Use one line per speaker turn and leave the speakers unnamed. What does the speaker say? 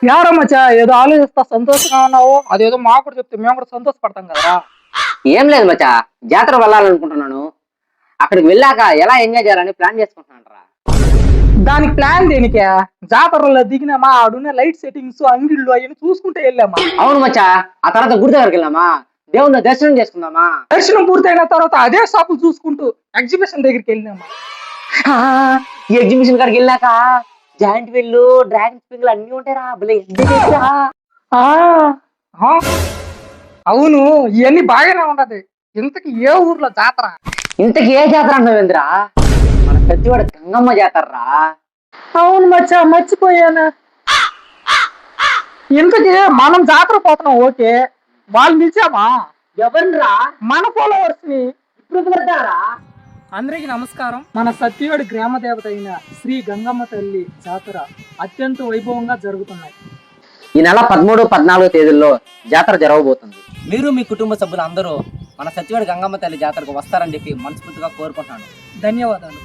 యారా మచ్చా ఏదో ఆలోచిస్తా సంతోషంగా ఉన్నావు, అదేదో మాకు కూడా చెప్తే మేము కూడా సంతోషపడతాం కదరా.
ఏం లేదు మచ్చా, జాతర వెళ్ళాలనుకుంటున్నాను. అక్కడికి వెళ్ళాక ఎలా ఎంజాయ్ చేయాలని ప్లాన్ చేసుకుంటున్నాను రా.
దానికి ప్లాన్ దేనికే? జాతరలో దిగినామా, ఆడున్న లైట్ సెట్టింగ్స్ అంగిళ్ళు అవన్నీ చూసుకుంటే వెళ్ళామా.
అవును మచ్చా, ఆ తర్వాత గుడి దగ్గరికి వెళ్ళామా, దేవుని దర్శనం చేసుకుందామా.
దర్శనం పూర్తయిన తర్వాత అదే షాపులు చూసుకుంటూ ఎగ్జిబిషన్ దగ్గరికి వెళ్ళినామా.
ఈ ఎగ్జిబిషన్ కాడికి వెళ్ళాక జాయింట్ వీళ్ళు, డ్రాగన్ స్ప్రింగ్లు అన్ని ఉంటాయిరా, భలే ఎంజాయ్ చేసిరా.
ఆ, ఆ, అవును ఇవన్నీ బాగానే ఉంటది. ఇంతకి ఏ ఊర్లో జాతర?
ఇంతకి ఏ జాతర అన్నవేంద్రా? మన సత్యవాడ గంగమ్మ జాతరరా.
అవును మచ్చా, మర్చిపోయాను. ఇంతకీ మనం జాతర పోతున్నాం, ఓకే. వాళ్ళు నిలిచామా?
ఎవరిరా?
మన ఫాలోవర్స్ ని.
ఇప్పుడు పెడతారా?
అందరికి నమస్కారం. మన సత్యవేడు గ్రామ దేవత అయిన శ్రీ గంగమ్మ తల్లి జాతర అత్యంత వైభవంగా జరుగుతున్నాయి.
ఈ నెల 13, 14 తేదీల్లో జాతర జరగబోతుంది.
మీరు మీ కుటుంబ సభ్యులు అందరూ మన సత్యవాడ గంగమ్మ తల్లి జాతరకు వస్తారని చెప్పి మనస్ఫూర్తిగా కోరుకుంటున్నాను.
ధన్యవాదాలు.